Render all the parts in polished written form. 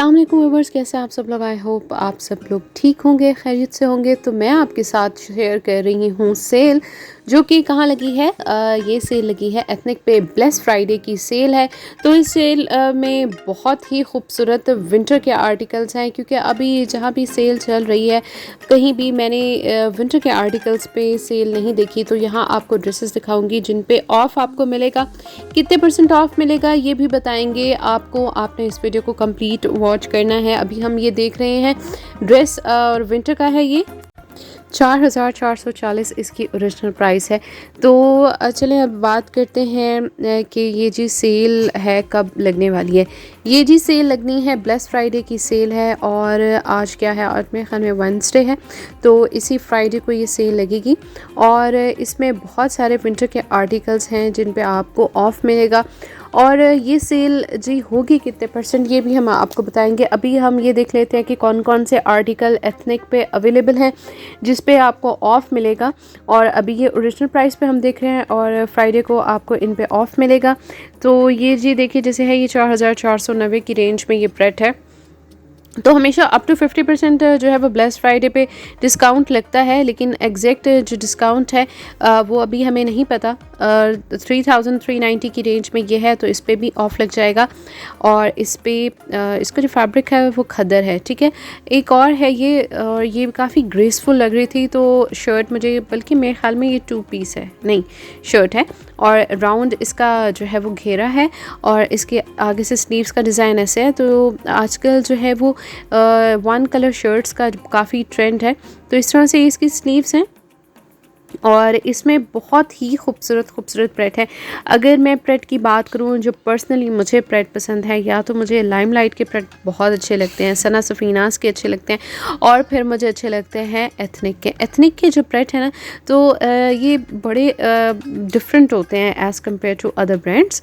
अस्सलाम वालेकुम व्यूअर्स, कैसे आप सब लोग। आई होप आप सब लोग ठीक होंगे, खैरियत से होंगे। तो मैं आपके साथ शेयर कर रही हूँ सेल, जो कि कहाँ लगी है। ये सेल लगी है एथनिक पे। ब्लेस फ्राइडे की सेल है। तो इस सेल में बहुत ही खूबसूरत विंटर के आर्टिकल्स हैं, क्योंकि अभी जहाँ भी सेल चल रही है कहीं भी मैंने विंटर के आर्टिकल्स पे सेल नहीं देखी। तो यहाँ आपको ड्रेसेस दिखाऊंगी जिन पे ऑफ़ आपको मिलेगा। कितने % ऑफ मिलेगा ये भी बताएंगे आपको। आपने इस वीडियो को कंप्लीट वॉच करना है। अभी हम ये देख रहे हैं ड्रेस और विंटर का है। ये 4440 इसकी ओरिजिनल प्राइस है। तो चलें अब बात करते हैं कि ये जी सेल है कब लगने वाली है। ये जी सेल लगनी है, ब्लेस फ्राइडे की सेल है। और आज क्या है, आज मेरे ख्याल में वेडनेसडे है। तो इसी फ्राइडे को ये सेल लगेगी और इसमें बहुत सारे विंटर के आर्टिकल्स हैं जिन पे आपको ऑफ़ मिलेगा। और ये सेल जी होगी कितने % ये भी हम आपको बताएंगे। अभी हम ये देख लेते हैं कि कौन कौन से आर्टिकल एथनिक पे अवेलेबल हैं जिस पे आपको ऑफ़ मिलेगा। और अभी ये ओरिजिनल प्राइस पे हम देख रहे हैं और फ्राइडे को आपको इन पे ऑफ़ मिलेगा। तो ये जी देखिए, जैसे है ये 4490 की रेंज में ये प्रेट है। तो हमेशा अप टू 50% जो है वो ब्लेस फ्राइडे पे डिस्काउंट लगता है, लेकिन एग्जैक्ट जो डिस्काउंट है वो अभी हमें नहीं पता। 3390 की रेंज में ये है, तो इस पे भी ऑफ़ लग जाएगा। और इस पे इसका जो फैब्रिक है वो खद्दर है, ठीक है। एक और है ये, और ये काफ़ी ग्रेसफुल लग रही थी। तो शर्ट मुझे, बल्कि मेरे ख्याल में ये 2 पीस है, नहीं शर्ट है। और राउंड इसका जो है वो घेरा है और इसके आगे से स्लीव्स का डिज़ाइन ऐसे है। तो आजकल जो है वो वन कलर शर्ट्स का काफ़ी ट्रेंड है। तो इस तरह से इसकी स्लीव्स हैं और इसमें बहुत ही खूबसूरत प्रेट है। अगर मैं प्रेट की बात करूं, जो पर्सनली मुझे प्रेट पसंद है, या तो मुझे लाइमलाइट के प्रेट बहुत अच्छे लगते हैं, सना सफ़ीनास के अच्छे लगते हैं, और फिर मुझे अच्छे लगते हैं एथनिक के जो प्रेट है ना। तो ये बड़े डिफरेंट होते हैं as compared to other brands.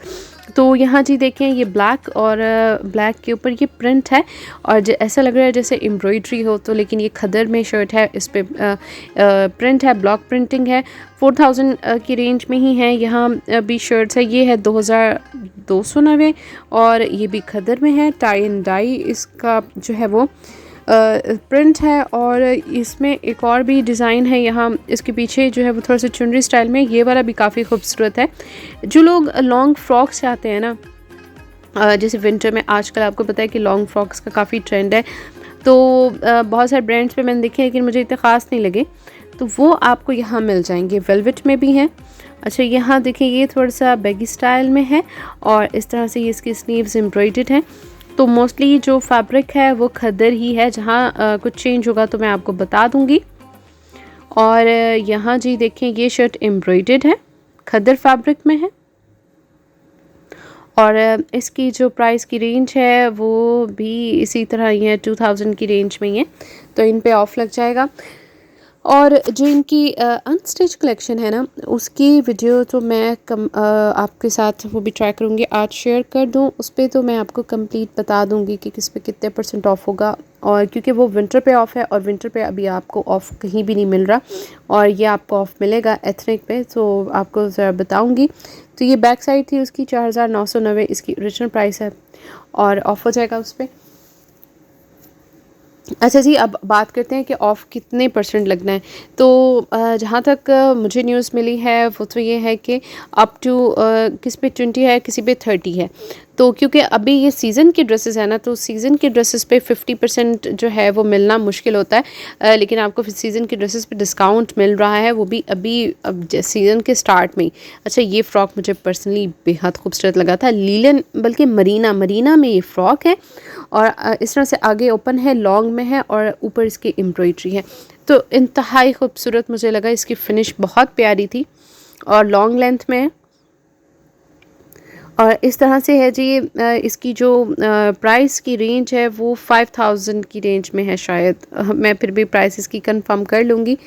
तो यहाँ जी देखें, ये ब्लैक और ब्लैक के ऊपर ये प्रिंट है और ऐसा लग रहा है जैसे एम्ब्रॉयड्री हो। तो लेकिन ये खदर में शर्ट है, इस पे प्रिंट है, ब्लॉक प्रिंटिंग है। 4000 की रेंज में ही है। यहाँ भी शर्ट्स है, ये है 2290 और ये भी खदर में है। टाई एंड डाई इसका जो है वो प्रिंट है। और इसमें एक और भी डिज़ाइन है यहाँ, इसके पीछे जो है वो थोड़ा सा चुनरी स्टाइल में, ये वाला भी काफ़ी खूबसूरत है। जो लोग लॉन्ग फ्रॉक्स चाहते हैं ना, जैसे विंटर में आजकल आपको पता है कि लॉन्ग फ्रॉक्स का काफ़ी ट्रेंड है। तो बहुत सारे ब्रांड्स पे मैंने देखे, लेकिन मुझे इतने ख़ास नहीं लगे। तो वो आपको यहाँ मिल जाएंगे। वेलवेट में भी हैं। अच्छा, यहाँ देखिए, ये थोड़ा सा बैगी स्टाइल में है और इस तरह से ये इसकी स्लीव्स एम्ब्रॉयडर्ड हैं। तो मोस्टली जो फैब्रिक है वो खद्दर ही है। जहाँ कुछ चेंज होगा तो मैं आपको बता दूँगी। और यहाँ जी देखें, ये शर्ट एम्ब्रॉयडर्ड है, खद्दर फैब्रिक में है। और इसकी जो प्राइस की रेंज है वो भी इसी तरह ही है, 2000 की रेंज में ही है। तो इन पे ऑफ़ लग जाएगा। और जो इनकी अनस्टिच कलेक्शन है ना, उसकी वीडियो तो मैं आपके साथ वो भी ट्राई करूँगी आज शेयर कर दूँ। उस पर तो मैं आपको कंप्लीट बता दूँगी कि किस पे कितने % ऑफ़ होगा। और क्योंकि वो विंटर पे ऑफ़ है और विंटर पे अभी आपको ऑफ़ कहीं भी नहीं मिल रहा, और ये आपको ऑफ़ मिलेगा एथनिक पे, तो आपको ज़रा बताऊँगी। तो ये बैक साइड थी उसकी 4990 इसकी ओरिजिनल प्राइस है और ऑफ़ हो जाएगा उस पर। अच्छा जी, अब बात करते हैं कि ऑफ़ कितने % लगना है। तो जहाँ तक मुझे न्यूज़ मिली है वो तो ये है कि अप टू किस पे 20 है, किसी पे 30 है। तो क्योंकि अभी ये सीज़न की ड्रेसेस है ना, तो सीज़न की ड्रेसेस पे 50% जो है वो मिलना मुश्किल होता है। लेकिन आपको सीज़न की ड्रेसेस पे डिस्काउंट मिल रहा है, वो भी अभी अब सीज़न के स्टार्ट में ही। अच्छा, ये फ़्रॉक मुझे पर्सनली बेहद खूबसूरत लगा था। लीलन, बल्कि मरीना में ये फ़्रॉक है और इस तरह से आगे ओपन है, लॉन्ग में है और ऊपर इसकी एम्ब्रॉयड्री है। तो इंतहाई खूबसूरत मुझे लगा। इसकी फ़िनिश बहुत प्यारी थी और लॉन्ग लेंथ में है। और इस तरह से है जी। इसकी जो प्राइस की रेंज है वो 5000 की रेंज में है शायद। मैं फिर भी प्राइस इसकी कंफर्म कर लूँगी।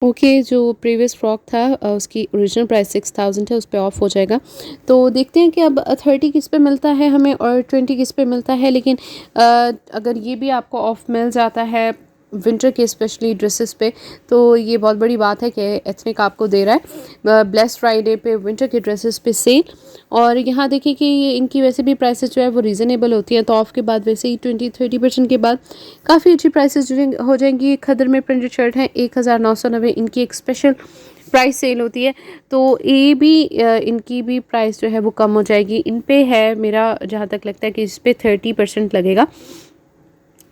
ओके, जो प्रीवियस फ्रॉक था उसकी ओरिजिनल प्राइस 6000 है, उस पे ऑफ़ हो जाएगा। तो देखते हैं कि अब 30 किस पे मिलता है हमें और 20 किस पे मिलता है। लेकिन अगर ये भी आपको ऑफ़ मिल जाता है विंटर के स्पेशली ड्रेसेस पे, तो ये बहुत बड़ी बात है कि एथनिक आपको दे रहा है ब्लेस्ड फ्राइडे पे विंटर के ड्रेसेस पे सेल। और यहाँ देखिए कि ये इनकी वैसे भी प्राइसेस जो है वो रीज़नेबल होती हैं, तो ऑफ के बाद वैसे ही 20-30% के बाद काफ़ी अच्छी प्राइसेस हो जाएंगी। खदर में प्रिंटेड शर्ट हैं 1990, इनकी एक स्पेशल प्राइस सेल होती है, तो ये भी इनकी भी प्राइस जो है वो कम हो जाएगी। इन पे है मेरा जहाँ तक लगता है कि इस पर 30% लगेगा,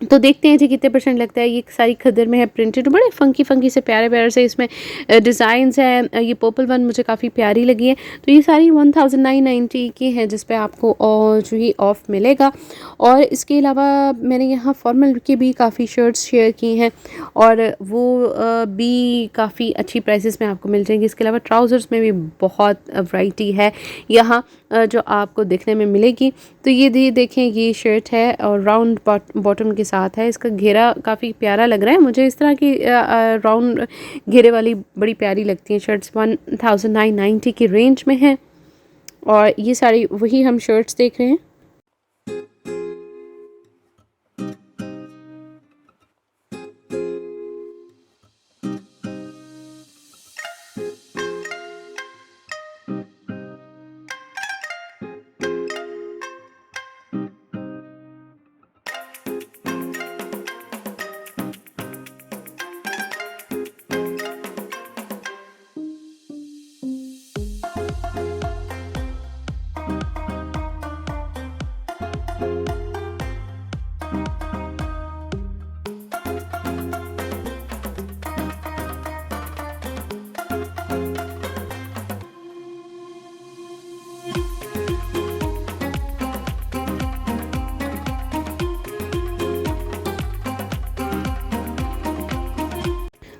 तो देखते हैं जी कितने परसेंट लगता है। ये सारी खदर में है प्रिंटेड, बड़े फंकी फंकी से प्यारे प्यारे से इसमें डिज़ाइंस हैं। ये पर्पल वन मुझे काफ़ी प्यारी लगी है। तो ये सारी 1990 की हैं जिस पे आपको जो ही ऑफ मिलेगा। और इसके अलावा मैंने यहाँ फॉर्मल की भी काफ़ी शर्ट्स शेयर की हैं, और वो भी काफ़ी अच्छी प्राइसेस में आपको मिल जाएंगी। इसके अलावा ट्राउज़र्स में भी बहुत वैरायटी है यहाँ जो आपको देखने में मिलेगी। तो ये देखें, ये शर्ट है और राउंड बॉटम के साथ है। इसका घेरा काफ़ी प्यारा लग रहा है मुझे। इस तरह की राउंड घेरे वाली बड़ी प्यारी लगती हैं शर्ट्स। 1990 की रेंज में है, और ये सारी वही हम शर्ट्स देख रहे हैं।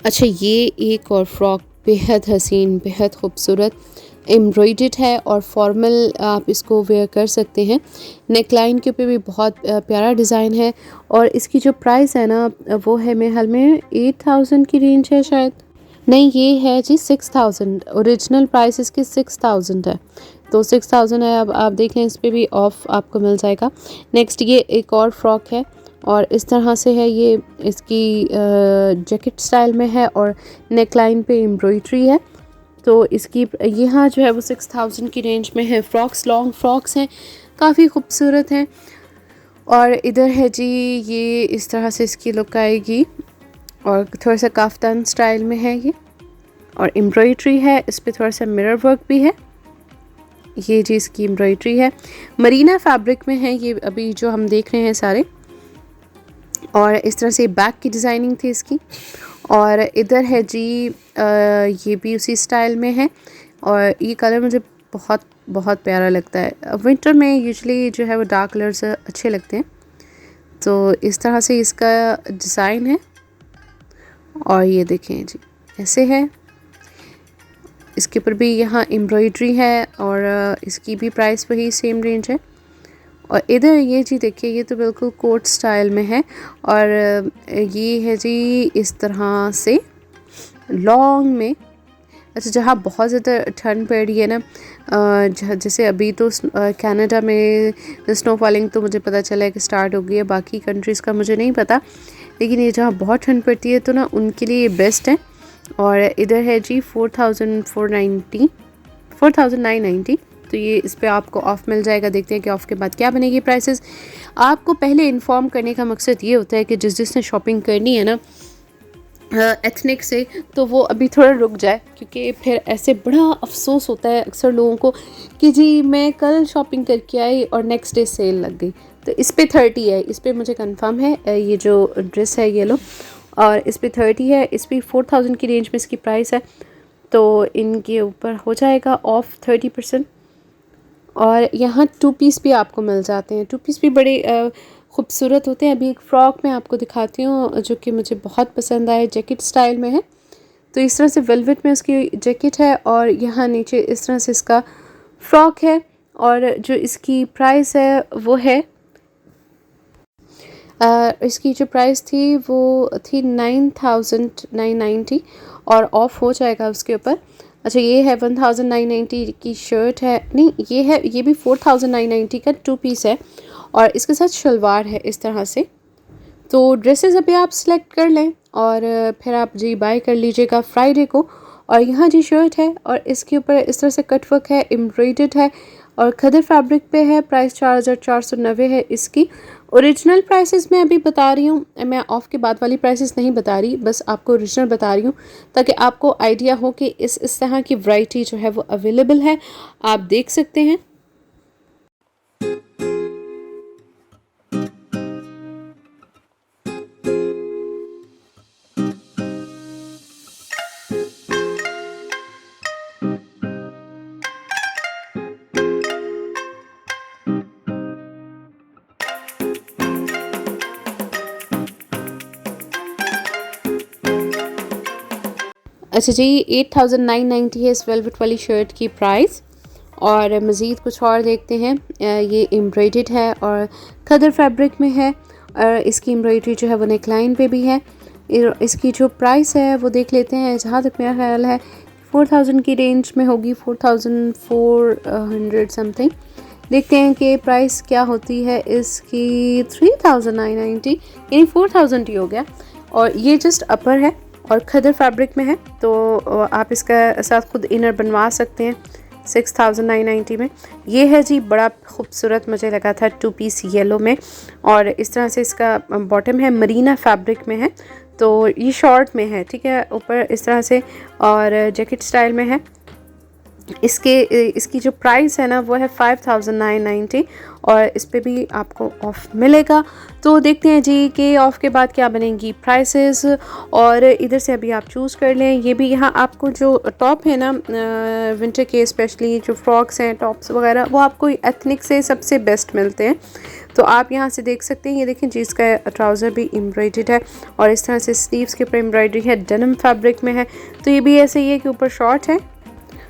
अच्छा, ये एक और फ्रॉक बेहद हसीन, बेहद खूबसूरत एम्ब्रॉयडर्ड है और फॉर्मल आप इसको वेयर कर सकते हैं। नेक लाइन के ऊपर भी बहुत प्यारा डिज़ाइन है, और इसकी जो प्राइस है ना वो है मेरे ख्याल में 8000 की रेंज है शायद। नहीं, ये है जी 6000। ओरिजिनल प्राइस इसकी 6000 है, तो 6000 है। अब आप देख लें, इस पर भी ऑफ आपको मिल जाएगा। नेक्स्ट ये एक और फ्रॉक है, और इस तरह से है। ये इसकी जैकेट स्टाइल में है और नेक लाइन पे एम्ब्रॉयडरी है। तो इसकी यहाँ जो है वो 6000 की रेंज में है। फ्रॉक्स लॉन्ग फ्रॉक्स हैं, काफ़ी खूबसूरत हैं। और इधर है जी, ये इस तरह से इसकी लुक आएगी, और थोड़ा सा काफ्तान स्टाइल में है ये, और एम्ब्रॉयडरी है। इस पर थोड़ा सा मिरर वर्क भी है। ये जी इसकी एम्ब्रॉयडरी है, मरीना फैब्रिक में है ये अभी जो हम देख रहे हैं सारे। और इस तरह से बैक की डिज़ाइनिंग थी इसकी। और इधर है जी ये भी उसी स्टाइल में है, और ये कलर मुझे बहुत बहुत प्यारा लगता है। विंटर में यूजुअली जो है वो डार्क कलर्स अच्छे लगते हैं। तो इस तरह से इसका डिज़ाइन है, और ये देखें जी ऐसे है। इसके ऊपर भी यहाँ एम्ब्रॉयडरी है, और इसकी भी प्राइस वही सेम रेंज है। और इधर ये जी देखिए, ये तो बिल्कुल कोट स्टाइल में है, और ये है जी इस तरह से लॉन्ग में। अच्छा, जहाँ बहुत ज़्यादा ठंड पड़ रही है ना, जैसे अभी तो कनाडा में स्नो फॉलिंग तो मुझे पता चला है कि स्टार्ट हो गई है, बाकी कंट्रीज़ का मुझे नहीं पता, लेकिन ये जहाँ बहुत ठंड पड़ती है तो ना उनके लिए ये बेस्ट है। और इधर है जी 4990, तो ये इस पे आपको ऑफ़ मिल जाएगा। देखते हैं कि ऑफ़ के बाद क्या बनेगी प्राइसेस। आपको पहले इन्फॉर्म करने का मकसद ये होता है कि जिसने शॉपिंग करनी है ना एथनिक से, तो वो अभी थोड़ा रुक जाए, क्योंकि फिर ऐसे बड़ा अफसोस होता है अक्सर लोगों को कि जी मैं कल शॉपिंग करके आई और नेक्स्ट डे सेल लग गई। तो इस पे 30 है, इस पे मुझे कंफर्म है। ये जो ड्रेस है ये लो, और इस पे 30 है। इस पर 4000 की रेंज में इसकी प्राइस है, तो इनके ऊपर हो जाएगा ऑफ़ 30%। और यहाँ 2 पीस भी आपको मिल जाते हैं। 2 पीस भी बड़े खूबसूरत होते हैं। अभी एक फ़्रॉक मैं आपको दिखाती हूँ जो कि मुझे बहुत पसंद आया, जैकेट स्टाइल में है। तो इस तरह से वेलवेट में उसकी जैकेट है, और यहाँ नीचे इस तरह से इसका फ़्रॉक है। और जो इसकी प्राइस है वो है इसकी जो प्राइस थी वो थी 9990, और ऑफ़ हो जाएगा उसके ऊपर। अच्छा, ये है 1990 की शर्ट है, नहीं ये है, ये भी 4990 का 2 पीस है, और इसके साथ शलवार है इस तरह से। तो ड्रेसेस अभी आप सिलेक्ट कर लें और फिर आप जी बाय कर लीजिएगा फ्राइडे को। और यहाँ जी शर्ट है और इसके ऊपर इस तरह से कटवर्क है, एम्ब्रॉयडर्ड है और खदर फैब्रिक पे है। प्राइस 4490 है इसकी। ओरिजिनल प्राइसेस मैं अभी बता रही हूँ, मैं ऑफ़ के बाद वाली प्राइसेस नहीं बता रही, बस आपको ओरिजिनल बता रही हूँ ताकि आपको आइडिया हो कि इस तरह की वैरायटी जो है वो अवेलेबल है, आप देख सकते हैं। अच्छा जी, 8990 है इस वेलवेट वाली शर्ट की प्राइस। और मज़ीद कुछ और देखते हैं। ये एम्ब्रॉयडर्ड है और खदर फैब्रिक में है और इसकी एम्ब्रॉयडरी जो है वो नेकलाइन पे भी है। इसकी जो प्राइस है वो देख लेते हैं। जहाँ तक मेरा ख्याल है 4000 की रेंज में होगी, 4400 समथिंग। देखते हैं कि प्राइस क्या होती है इसकी। 3990 यानी 4000 ही हो गया। और ये जस्ट अपर है और खदर फैब्रिक में है, तो आप इसका साथ खुद इनर बनवा सकते हैं 6990 में। ये है जी, बड़ा खूबसूरत मुझे लगा था, 2 पीस येलो में और इस तरह से इसका बॉटम है, मरीना फैब्रिक में है। तो ये शॉर्ट में है, ठीक है, ऊपर इस तरह से और जैकेट स्टाइल में है। इसकी जो प्राइस है ना वो है 5990 और इस पे भी आपको ऑफ़ मिलेगा। तो देखते हैं जी कि ऑफ़ के बाद क्या बनेंगी प्राइसेस। और इधर से अभी आप चूज़ कर लें। ये भी यहाँ आपको जो टॉप है ना विंटर के, स्पेशली जो फ्रॉक्स हैं, टॉप्स वगैरह, वो आपको एथनिक से सबसे बेस्ट मिलते हैं। तो आप यहाँ से देख सकते हैं। ये देखें जी, इसका ट्राउज़र भी एम्ब्रॉयडर्ड है और इस तरह से स्लीव्स के ऊपर एम्ब्रॉयडरी है, डेनिम फैब्रिक में है। तो ये भी ऐसे ही है कि ऊपर शॉर्ट है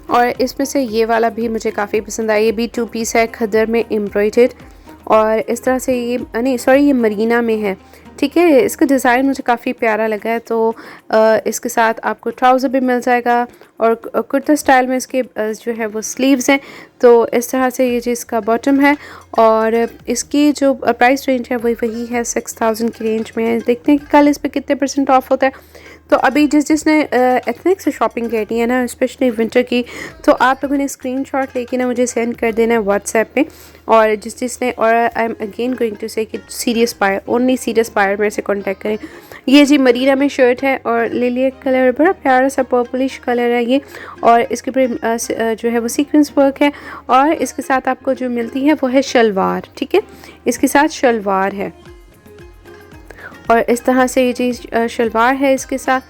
और इसमें से ये वाला भी मुझे काफ़ी पसंद आया। ये भी 2 पीस है, खदर में एम्ब्रॉयडर्ड और इस तरह से ये नहीं सॉरी ये मरीना में है, ठीक है। इसका डिज़ाइन मुझे काफ़ी प्यारा लगा है। तो इसके साथ आपको ट्राउज़र भी मिल जाएगा और कुर्ता स्टाइल में इसके जो है वो स्लीव्स हैं। तो इस तरह से ये जी इसका बॉटम है और इसकी जो प्राइस रेंज है वही है 6000 की रेंज में है। देखते हैं कि कल इस पर कितने % ऑफ होता है। तो अभी जिसने एथनिक से शॉपिंग करनी है ना, स्पेशली विंटर की, तो आप लोगों ने स्क्रीनशॉट लेके ना मुझे सेंड कर देना है व्हाट्सएप पे। और जिसने और I am again going to say कि serious buyer, only serious buyer मेरे से कांटेक्ट करें। ये जी मरीना में शर्ट है और लिलियक कलर, बड़ा प्यारा सा पर्पलिश कलर है ये। और इसके ऊपर जो है वो सीक्वेंस वर्क है और इसके साथ आपको जो मिलती है वो है शलवार, ठीक है, इसके साथ शलवार है और इस तरह से ये चीज़ शलवार है इसके साथ।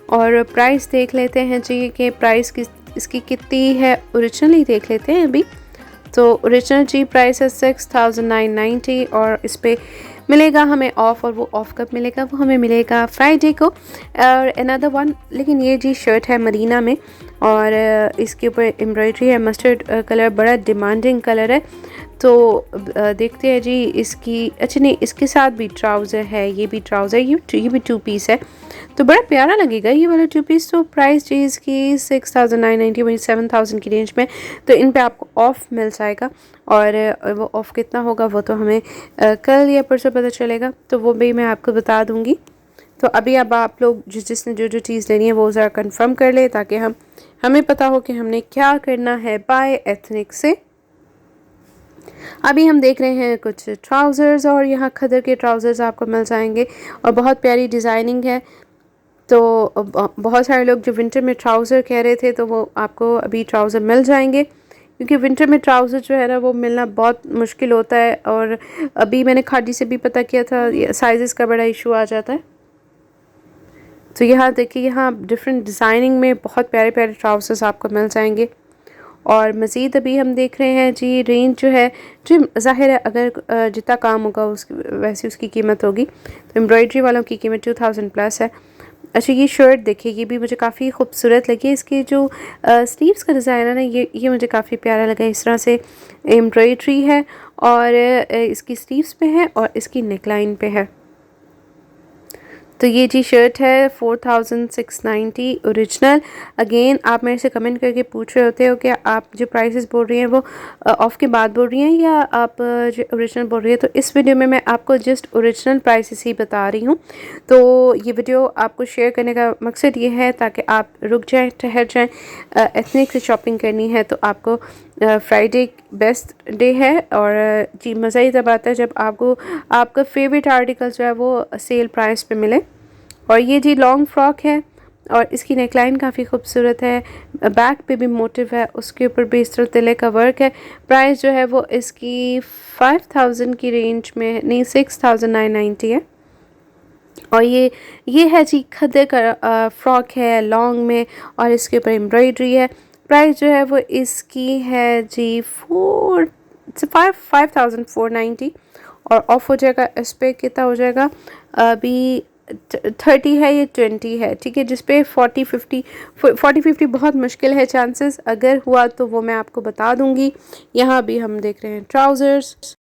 और प्राइस देख लेते हैं जी कि प्राइस इसकी कितनी है, ओरिजिनली देख लेते हैं अभी। तो ओरिजिनल जी प्राइस है 6990 और इस पे मिलेगा हमें ऑफ़। और वो ऑफ़ कब मिलेगा, वो हमें मिलेगा फ्राइडे को। और अनदर वन, लेकिन ये जी शर्ट है मरीना में और इसके ऊपर एम्ब्रॉयडरी है, मस्टर्ड कलर, बड़ा डिमांडिंग कलर है। तो देखते हैं जी इसकी। अच्छा नहीं, इसके साथ भी ट्राउज़र है, ये भी ट्राउज़र, ये भी 2 पीस है, तो बड़ा प्यारा लगेगा ये वाला 2 पीस। तो प्राइस जी इसकी 6990 वही 7000 की रेंज में। तो इन पे आपको ऑफ़ मिल जाएगा और वो ऑफ़ कितना होगा वो तो हमें कल या परसों पता चलेगा, तो वो भी मैं आपको बता दूँगी। तो अभी अब आप लोग जिसने जो चीज़ लेनी है वो ज़रा कंफर्म कर ले ताकि हमें पता हो कि हमने क्या करना है बाय एथनिक से। अभी हम देख रहे हैं कुछ ट्राउज़र्स और यहाँ खदर के ट्राउज़र्स आपको मिल जाएंगे और बहुत प्यारी डिज़ाइनिंग है। तो बहुत सारे लोग जो विंटर में ट्राउज़र कह रहे थे, तो वो आपको अभी ट्राउज़र मिल जाएंगे क्योंकि विंटर में ट्राउज़र जो है ना वो मिलना बहुत मुश्किल होता है। और अभी मैंने खादी से भी पता किया था, साइज़ का बड़ा इशू आ जाता है। तो यहाँ देखिए, यहाँ डिफरेंट डिज़ाइनिंग में बहुत प्यारे प्यारे ट्राउज़र्स आपको मिल जाएंगे। और मज़ीद अभी हम देख रहे हैं जी रेंज जो है, जी ज़ाहिर है अगर जितना काम होगा उसकी वैसी उसकी कीमत होगी। तो एम्ब्रॉयडरी वालों की कीमत 2000 प्लस है। अच्छा, ये शर्ट देखिए, ये भी मुझे काफ़ी खूबसूरत लगी। इसकी जो स्लीव्स का डिज़ाइन है ना, ये मुझे काफ़ी प्यारा लगा। इस तरह से एम्ब्रॉयडरी है और इसकी स्लीव्स पे है और इसकी नेकलाइन पे है। तो ये जी शर्ट है 4690 ओरिजिनल। अगेन आप मेरे से कमेंट करके पूछ रहे होते हो कि आप जो प्राइसेस बोल रही हैं वो ऑफ़ के बाद बोल रही हैं या आप जो ओरिजिनल बोल रही है। तो इस वीडियो में मैं आपको जस्ट ओरिजिनल प्राइसेस ही बता रही हूँ। तो ये वीडियो आपको शेयर करने का मकसद ये है ताकि आप रुक जाएँ, ठहर जाएँ। एथनिक से शॉपिंग करनी है तो आपको फ्राइडे बेस्ट डे है। और जी मज़ा ही तब आता है जब आपको आपका फेवरेट आर्टिकल जो है वो सेल प्राइस पे मिले। और ये जी लॉन्ग फ्रॉक है और इसकी नेकलाइन काफ़ी खूबसूरत है, बैक पे भी मोटिव है, उसके ऊपर भी इस तरह तिले का वर्क है। प्राइस जो है वो इसकी 5000 की रेंज में नहीं 6990 है। और ये है जी खद्दे का फ्रॉक है लॉन्ग में और इसके ऊपर एम्ब्रॉयडरी है। प्राइस जो है वो इसकी है जी 5490 और ऑफ हो जाएगा। इस पर कितना हो जाएगा अभी 30 है, ये 20 है, ठीक है। जिस पे 40-50 बहुत मुश्किल है, चांसेस अगर हुआ तो वो मैं आपको बता दूंगी। यहाँ भी हम देख रहे हैं ट्राउज़र्स।